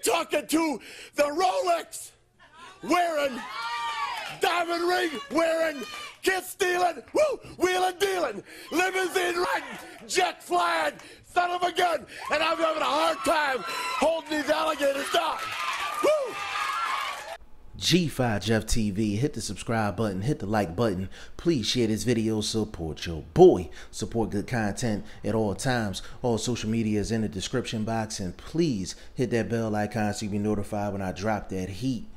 You're talking to the Rolex wearing, diamond ring wearing, kiss stealing, woo, wheeling dealing, limousine riding, jet flying, son of a gun, and I'm having a hard time holding these alligators down. Woo! G5 Jeff TV, hit the subscribe button, hit the like button. Please share this video, support your boy. Support good content at all times. All social media is in the description box, and please hit that bell icon so you be notified when I drop that heat.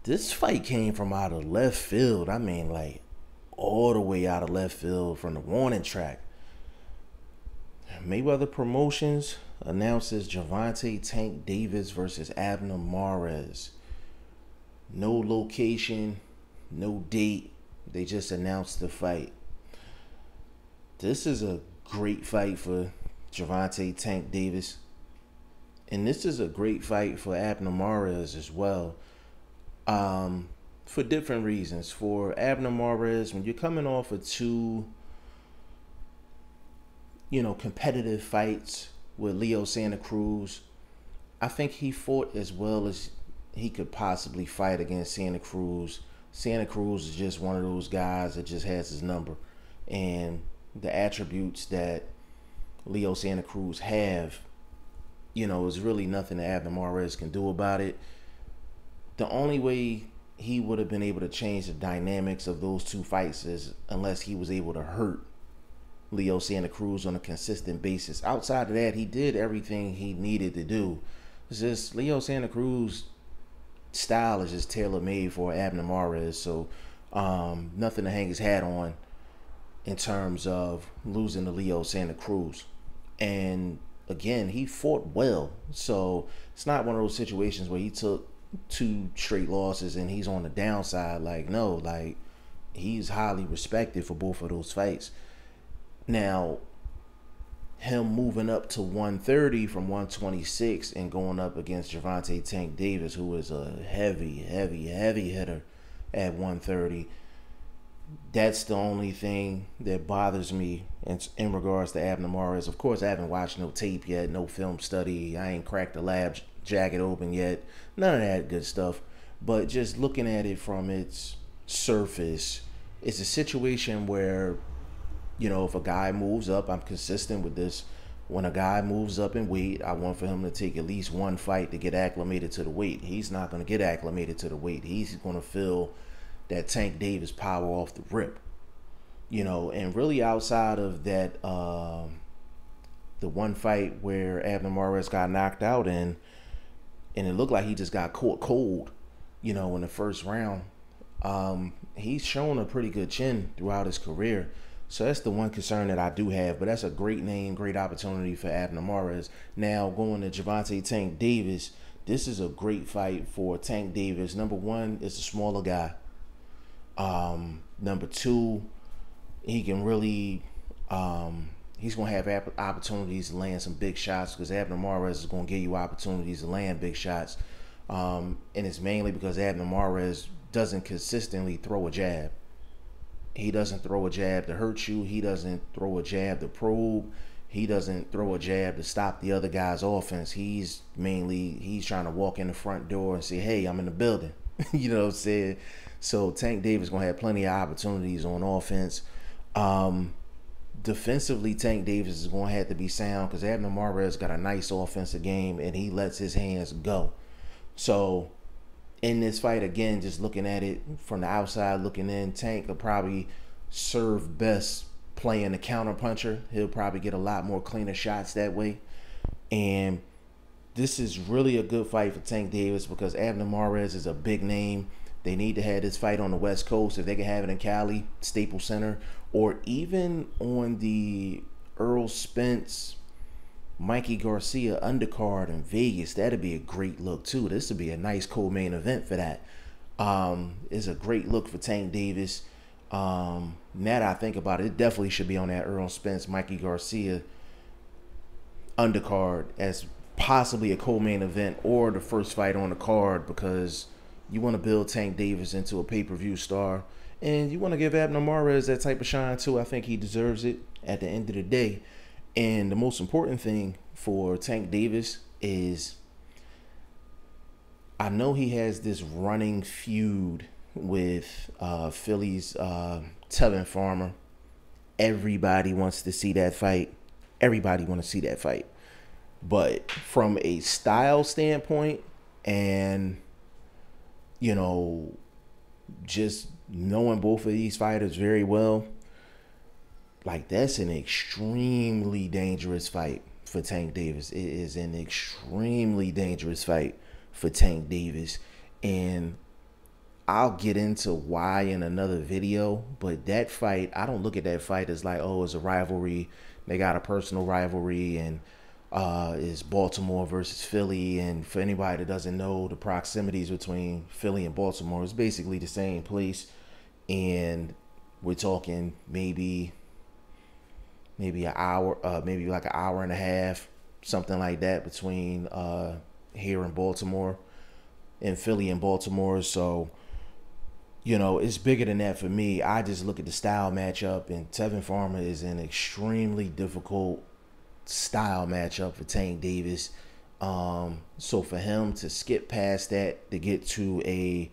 This fight came from out of left field. I mean, like, all the way out of left field from the warning track. Mayweather Promotions announces Gervonta Tank Davis versus Abner Mares. No location, no date. They just announced the fight. This is a great fight for Gervonta Tank Davis. And this is a great fight for Abner Mares as well. For different reasons. For Abner Mares, when you're coming off of two, competitive fights with Leo Santa Cruz, I think he fought as well as he could possibly fight against Santa Cruz. Santa Cruz is just one of those guys that just has his number. And the attributes that Leo Santa Cruz have, is really nothing that Abner Mares can do about it. The only way he would have been able to change the dynamics of those two fights is unless he was able to hurt Leo Santa Cruz on a consistent basis. Outside of that, he did everything he needed to do. It's just Leo Santa Cruz style is just tailor-made for Abner Mares, so nothing to hang his hat on in terms of losing to Leo Santa Cruz. And again, he fought well, so it's not one of those situations where he took 2 straight losses and he's on the downside. No, he's highly respected for both of those fights. Now, him moving up to 130 from 126 and going up against Gervonta Tank Davis, who is a heavy hitter at 130. That's the only thing that bothers me in regards to Abner Mares. Of course, I haven't watched no tape yet, no film study. I ain't cracked the lab jacket open yet. None of that good stuff. But just looking at it from its surface, it's a situation where, if a guy moves up, I'm consistent with this. When a guy moves up in weight, I want for him to take at least one fight to get acclimated to the weight. He's not going to get acclimated to the weight. He's going to feel that Tank Davis power off the rip. And really outside of that, the one fight where Abner Mares got knocked out and it looked like he just got caught cold, in the first round, he's shown a pretty good chin throughout his career. So that's the one concern that I do have, but that's a great name, great opportunity for Abner Mares. Now, going to Gervonta Tank Davis, this is a great fight for Tank Davis. Number one, it's a smaller guy. Number two, he can really, he's going to have opportunities to land some big shots because Abner Mares is going to give you opportunities to land big shots. And it's mainly because Abner Mares doesn't consistently throw a jab. He doesn't throw a jab to hurt you. He doesn't throw a jab to probe. He doesn't throw a jab to stop the other guy's offense. He's trying to walk in the front door and say, hey, I'm in the building. You know what I'm saying? So Tank Davis going to have plenty of opportunities on offense. Defensively, Tank Davis is going to have to be sound because Abner Mares got a nice offensive game and he lets his hands go. So in this fight, again, just looking at it from the outside looking in, Tank will probably serve best playing the counter puncher. He'll probably get a lot more cleaner shots that way. And this is really a good fight for Tank Davis because Abner Mares is a big name. They need to have this fight on the West Coast. If they can have it in Cali, Staples Center, or even on the Earl Spence, Mikey Garcia undercard in Vegas, that'd be a great look too. This would be a nice co-main event for that. It's a great look for Tank Davis. Now that I think about it, it definitely should be on that Earl Spence, Mikey Garcia undercard as possibly a co-main event or the first fight on the card because you want to build Tank Davis into a pay-per-view star and you want to give Abner Mares that type of shine too. I think he deserves it at the end of the day. And the most important thing for Tank Davis is I know he has this running feud with Philly's Tevin Farmer. Everybody wants to see that fight. Everybody want to see that fight. But from a style standpoint and, you know, just knowing both of these fighters very well, like, that's an extremely dangerous fight for Tank Davis. It is an extremely dangerous fight for Tank Davis. And I'll get into why in another video, but that fight, I don't look at that fight as like, oh, it's a rivalry. They got a personal rivalry, and it's Baltimore versus Philly. And for anybody that doesn't know, the proximities between Philly and Baltimore is basically the same place. And we're talking maybe an hour, maybe like an hour and a half, something like that, between here in Baltimore and Philly and Baltimore. So, you know, it's bigger than that for me. I just look at the style matchup, and Tevin Farmer is an extremely difficult style matchup for Tank Davis. So for him to skip past that to get to a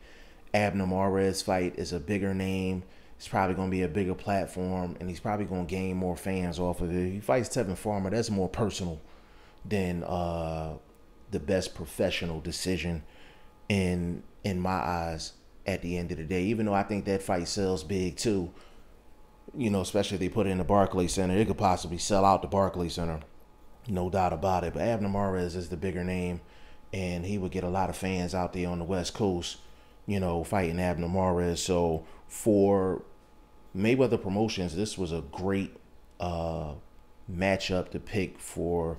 Abner Mares fight is a bigger name. It's probably going to be a bigger platform, and he's probably going to gain more fans off of it. If he fights Tevin Farmer, that's more personal than the best professional decision in my eyes at the end of the day. Even though I think that fight sells big too, you know, especially if they put it in the Barclays Center. It could possibly sell out the Barclays Center, no doubt about it. But Abner Mares is the bigger name, and he would get a lot of fans out there on the West Coast, you know, fighting Abner Mares. So for Mayweather Promotions, this was a great matchup to pick for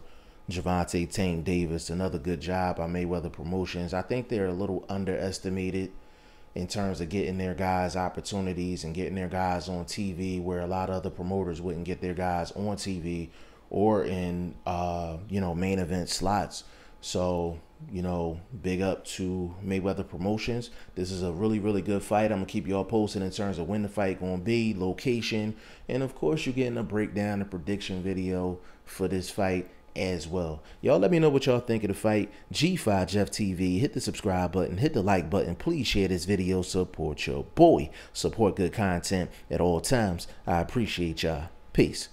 Gervonta Tank Davis. Another good job by Mayweather Promotions. I think they're a little underestimated in terms of getting their guys opportunities and getting their guys on TV, where a lot of other promoters wouldn't get their guys on TV or in you know, main event slots. So, you know, big up to Mayweather Promotions. This is a really, really good fight. I'm going to keep you all posted in terms of when the fight going to be, location, and of course you're getting a breakdown, a prediction video for this fight as well. Y'all let me know what y'all think of the fight. G5 Jeff TV, hit the subscribe button, hit the like button. Please share this video. Support your boy. Support good content at all times. I appreciate y'all. Peace.